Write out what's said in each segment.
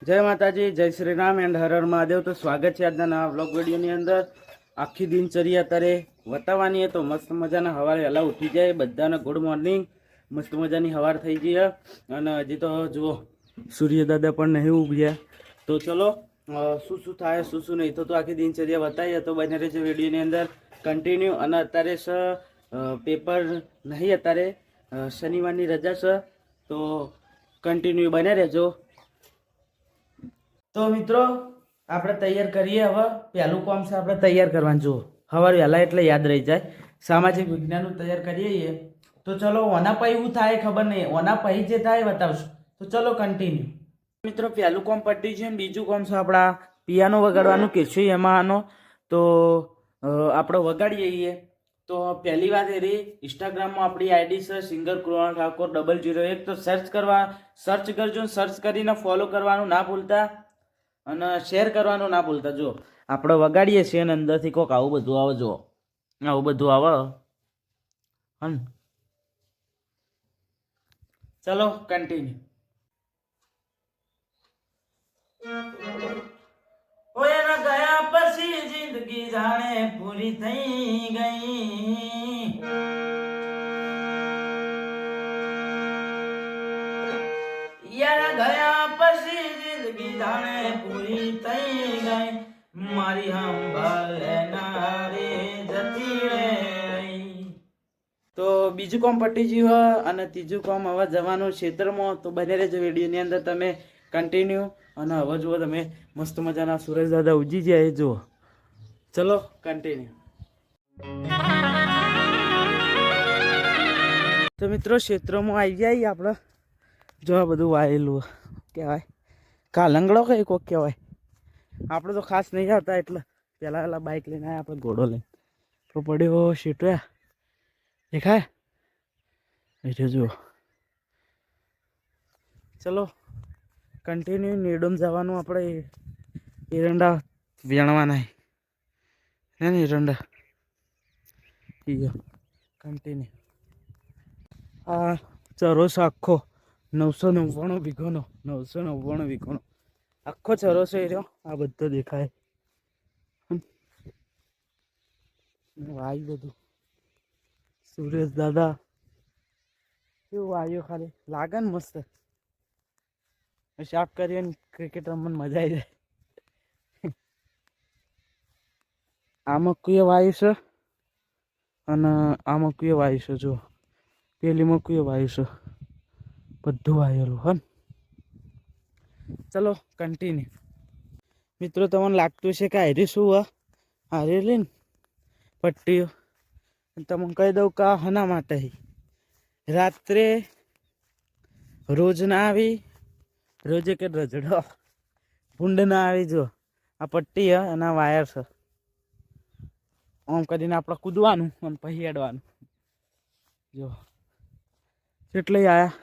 જય માતાજી, જય શ્રી રામ એન્ડ હર હર મહાદેવ। તો સ્વાગત છે આજના નવા વ્લોગ વિડીયોની અંદર। આખી દિનચર્યા અત્યારે બતાવવાની તો મસ્ત મજાના સવારે વહેલા ઉઠી જાય બધાને ગુડ મોર્નિંગ। મસ્ત મજાની સવાર થઈ ગઈ અને હજી તો જુઓ સૂર્યદાદા પણ નહીં ઉભ્યા। તો ચલો શું શું થાય શું નહીં તો આખી દિનચર્યા બતાવીએ તો બને રહેજો વિડીયોની અંદર કન્ટિન્યુ। અને અત્યારે પેપર નહીં, અત્યારે શનિવારની રજા છે તો કન્ટિન્યુ બને રહેજો। તો મિત્રો આપણે તૈયાર કરીએ। હવે પહેલું કામ છે આપણે તૈયાર કરવાનું। જુઓ સવારે વહેલા એટલે યાદ રહી જાય, સામાજિક વિજ્ઞાનનું તૈયાર કરીએ। તો ચલો ઓના પછી એવું થાય ખબર નહીં, ઓના પછી જે થાય બતાવશું। તો ચલો કન્ટિન્યુ। મિત્રો પહેલું કામ પતી છે ને બીજું કામ છે આપણા પિયાનો વગાડવાનું કીધું એમાં આનો તો આપણે વગાડીએ। તો પહેલી વાત એ રહી, ઇન્સ્ટાગ્રામમાં આપણી આઈડી છે સિંગર કૃણાલ ઠાકોર 001। તો સર્ચ કરજો, સર્ચ કરીને ફોલો કરવાનું ના ભૂલતા અને શેર કરવાનું ના ભૂલતા। જો આપણે વગાડીએ છીએ અને અંદરથી કોઈક આવું બધું આવે, જો આવું બધું આવે હન। ચલો કન્ટિન્યુ। ઓયના ગયા પછી જિંદગી જાણે પૂરી થઈ ગઈ, યાર ગયા પછી જિંદગી જાણે પૂરી થઈ ગઈ, મારી સંભાળ લેનારી જતી રહી। તો બીજું કામ પટી ગયું અને ત્રીજું કામ હવે જવાનું ક્ષેત્રમાં। તો બને રહેજો વિડીયોની અંદર તમે કન્ટિન્યુ। અને હવે જુઓ તમે મસ્ત મજાના સુરેશ દાદા ઉજી જાય, જુઓ ચલો કન્ટિન્યુ। તો મિત્રો ક્ષેત્રમાં આવી જાય આપણે। જો આ બધું વાયેલું કહેવાય કાલંગડો કઈ કોક કહેવાય। આપણે તો ખાસ નહીં આવતા એટલે પહેલાં બાઇક લઈને આવ્યા, આપણે ઘોડો લઈને તો પડ્યો શેટોયા દેખાય એટલે જુઓ। ચલો કન્ટિન્યુ નીડોમ જવાનું આપણે એરંડા વેણવાના હે ને એરંડા કન્ટિન્યુ। આ ચરોસ આખો 999 વીઘોનો 999 વીઘોનો આખો ચરોસ એ રહ્યો। આ બધો દેખાય વાયુ બધું સુરેશ દાદા કેવું વાયુ ખાલી લાગે ને મસ્ત। સાફ કરીએ ને ક્રિકેટ રમવાની મજા આવી જાય। આમાં કુએ વાયુ છે અને આમાં કુએ વાયુ છે, જો પેલીમાં કુએ વાયુ છે, બધું વાયેલું હન। ચલો કન્ટિન્યુ। મિત્રો તમને લાગતું છે કે હારી શું હારેલી ને પટ્ટીઓ, તમને કહી દઉં કે હના માટે રાત્રે રોજ ના આવી, રોજે કે રજડો ભૂંડ ના આવી। જો આ પટ્ટી અને આ વાયર છે, આમ કરીને આપણે કૂદવાનું અને પછી હેડવાનું। જો એટલે આયા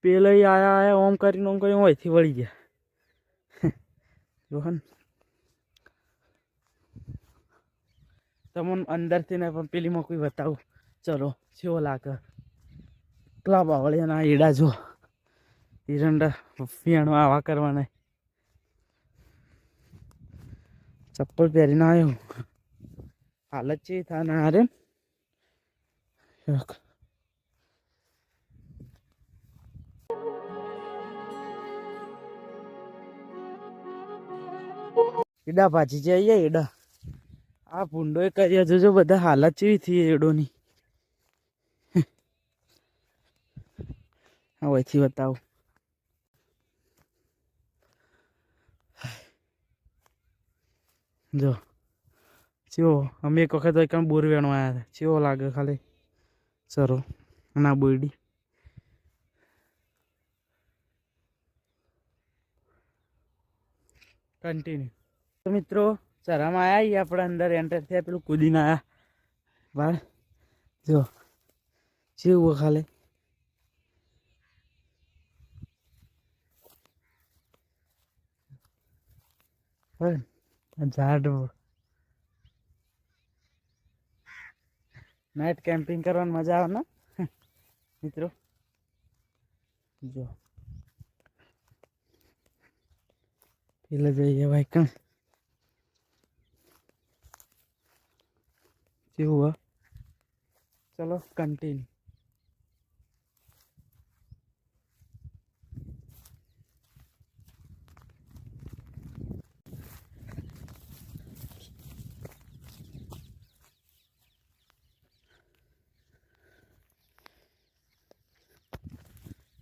પેલા આયા ઓમ કરીને અહીંથી વળી ગયા જો હન। તમને અંદરથી ને પણ પેલીમાં કોઈ બતાવું, ચલો કેવો લાગે। એટલા બાવળિયાના એડા જો એરંડા ફિયાણો આવા કરવાના। ચપ્પલ પહેરીને આવ્યો, હાલત છે થા ના હારે એડા ભાજી જઈએ એડા। આ ભૂંડો એ કર્યા જોજો બધા હાલત ચેવી થઈ એડોની। હવેથી બતાવું, જો ચેવો અમે એક વખત એક બોર વેણવા આવ્યા હતા, ચેવો લાગે ખાલી સરો ના બોયડી। કન્ટિન્યુ। તો મિત્રો ચરામાં આવ્યા આપણે અંદર એન્ટર થયા, પેલું કૂદીને આવ્યા બહાર, જો ચેવું ખાલી ઝાડ નાઇટ કેમ્પિંગ કરવાની મજા આવે ને મિત્રો। જો પેલા જઈએ ભાઈ કણ કેવું ચલો કન્ટિન્યુ.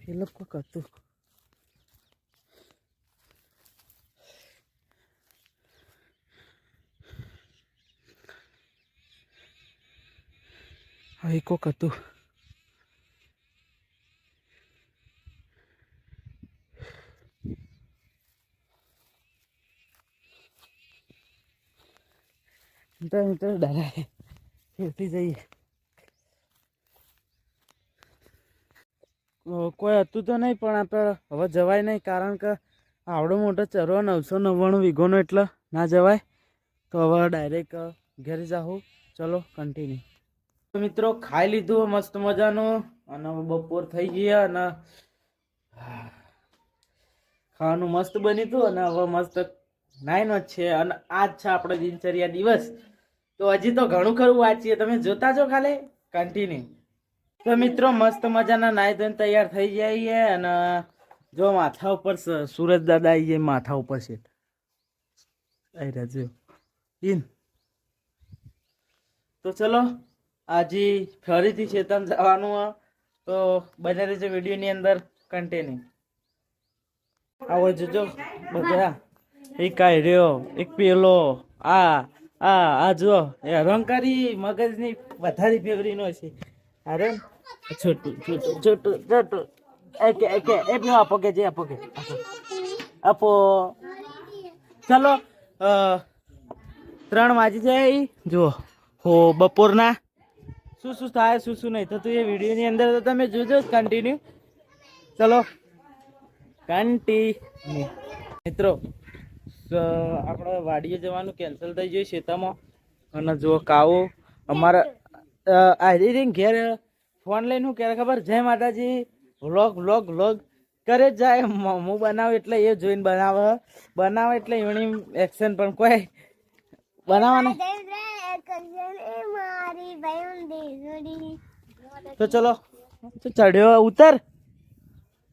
પેલો કોક હતું હવે કોક હતું મિત્રો ડરાય ફેરથી જઈએ. કોઈ હતું તો નહીં પણ આપણે હવે જવાય નહીં કારણ કે આવડો મોટો ચરવા 999 વીઘોનો એટલે ના જવાય. તો હવે ડાયરેક્ટ ઘેર જાઉં. ચલો કન્ટિન્યુ. તો મિત્રો ખાઈ લીધું મસ્ત મજાનું અને બપોર થઈ ગયા અને ખાવાનું મસ્ત બન્યું હતું અને હવે મસ્ત નાઈન જ છે અને આજ છે આપણે દિનચર્યા દિવસ. તો હજી તો ઘણું ખરું વાંચીએ, તમે જોતા જો ખાલી કન્ટિન્યુ. તો મિત્રો મસ્ત મજાના નાઈ ધોઈને તૈયાર થઈ જઈએ અને જો માથા ઉપર સુરજ દાદા આવી જાય માથા ઉપર છે આવી રહ્યા જો ઇન. તો ચલો આજે ફરીથી ચેતન જવાનું તો બને રહેજો વિડીયોની અંદર કન્ટિન્યુ. આવો જોજો બધા એક આ રહ્યો એક પેલો આ જો એ અહંકારી મગજની વધારે ફેવરીનો છે. અરે છોટું છોટું છોટું છોટું એકે એકે એ પીવો આપો કે જે આપો કે આપો. ચલો 3 વાગી જાય જુઓ હો બપોરના શું થાય શું નહીં થતું એ વિડીયોની અંદર તો તમે જોજો કન્ટિન્યુ. ચલો કન્ટિન્યુ. મિત્રો આપણે વાડીએ જવાનું કેન્સલ થઈ ગયું શેતામાં અને જુઓ કાવો અમારા આઈ ઘેર ફોન લઈને શું ક્યારે ખબર જય માતાજી વ્લોગ કરે જ જાય. હું બનાવું એટલે એ જોઈને બનાવે એટલે એની એક્શન પણ કોઈ બનાવવાનું. તો ચલો ચડ્યો ઉતર.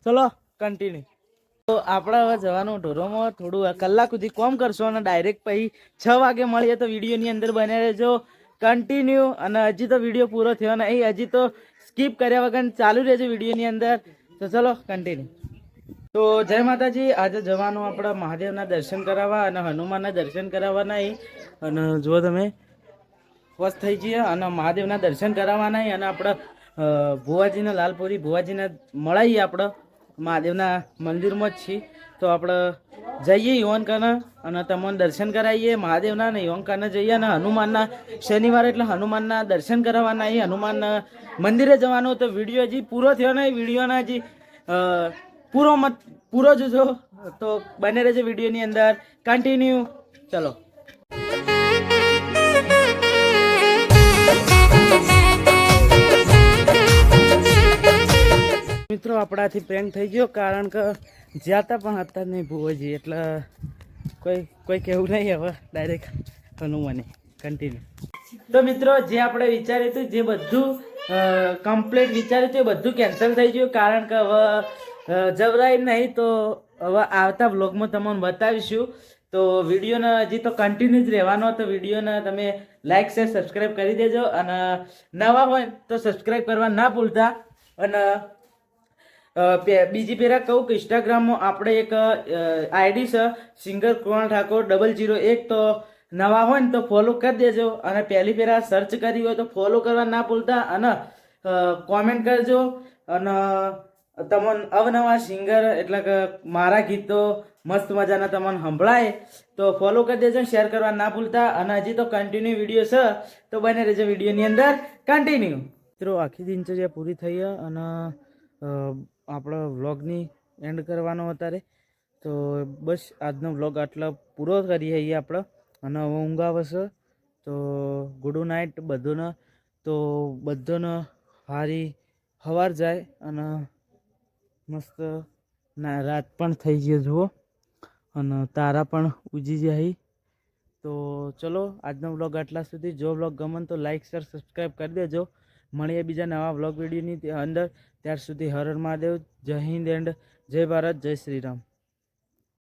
ચલો કન્ટિન્યુ. તો આપણે હવે જવાનું ઢોરોમાં થોડું કલાક સુધી કોમ કરશો અને ડાયરેક્ટ પછી 6 વાગે મળીએ. તો વિડીયોની અંદર બને રહેજો કન્ટિન્યુ. અને હજી તો વિડીયો પૂરો થયો નહીં, હજી તો સ્કીપ કર્યા વગર ચાલુ રહેજો વિડીયોની અંદર. તો ચલો કન્ટિન્યુ. તો જય માતાજી. આજે જવાનું આપણે મહાદેવના દર્શન કરાવવા અને હનુમાનના દર્શન કરાવવા નહીં. અને જો તમે સ્વસ્થ થઈ જઈએ અને મહાદેવના દર્શન કરાવવા નહીં અને આપણે ભુવાજીના લાલપુરી ભુવાજીને મળાઈએ. આપણે મહાદેવના મંદિરમાં જ છીએ તો આપણે જઈએ યોનકાના અને તમને દર્શન કરાવીએ મહાદેવના ને યોનકાને જઈએ અને હનુમાનના શનિવારે એટલે હનુમાનના દર્શન કરાવવાના. અહીં હનુમાનના મંદિરે જવાનું. તો વિડીયો હજી પૂરો થયો નહીં, વિડીયોના હજી પૂરો જોજો. તો બને રહેજો વિડીયોની અંદર કન્ટિન્યુ. ચલો મિત્રો આપણાથી પ્રેન્ક થઈ ગયો કારણ કે જ્યાં હતા પણ હતા નહીં ભુવાજી એટલે કોઈ કહેવું નહીં. હવે ડાયરેક્ટ હનુમાને કન્ટિન્યુ. તો મિત્રો જે આપણે વિચાર્યું હતું જે બધું કમ્પ્લીટ વિચાર્યું હતું એ બધું કેન્સલ થઈ ગયું કારણ કે હવે જવરાય નહીં. તો હવે આવતા બ્લોગમાં તમને બતાવીશું. તો વિડીયોને હજી તો કન્ટિન્યુ જ રહેવાનો. તો વિડીયોને તમે લાઇક શેર સબસ્ક્રાઈબ કરી દેજો અને નવા હોય તો સબસ્ક્રાઈબ કરવા ના ભૂલતા. અને બીજી પેરા કહું કે ઇન્સ્ટાગ્રામમાં આપણે એક આઈડી છે સિંગર કૃણાલ ઠાકોર 001. તો નવા હોય ને તો ફોલો કરી દેજો અને પહેલી પેરા સર્ચ કરી હોય તો ફોલો કરવા ના ભૂલતા અને કોમેન્ટ કરજો. અને તમને અવનવા સિંગર એટલે કે મારા ગીતો મસ્ત મજાના તમને સંભળાય તો ફોલો કરી દેજો, શેર કરવા ના ભૂલતા. અને હજી તો કન્ટિન્યુ વિડીયો છે તો બને રહેજો વિડીયોની અંદર કન્ટિન્યુ. મિત્રો આખી દિનચર્યા પૂરી થઈ અને આપણો વ્લોગની એન્ડ કરવાનો અત્યારે. તો બસ આજનો વ્લોગ આટલો પૂરો કરીએ છીએ આપણે. અને હવે ઊંઘ આવે છે તો ગુડ નાઇટ બધાને. તો બધાને સારી સવાર જાય અને મસ્ત રાત પણ થઈ ગઈ જુઓ. અને તારા પણ ઉજી જાય. તો ચલો આજનો વ્લોગ આટલા સુધી. જો વ્લોગ ગમે તો લાઇક શેર સબસ્ક્રાઈબ કરી દેજો. મળીએ બીજા નવા વ્લોગ વિડીયોની અંદર. ત્યાર સુધી હર હર મહાદેવ. જય હિન્દ એન્ડ જય ભારત, જય શ્રી રામ.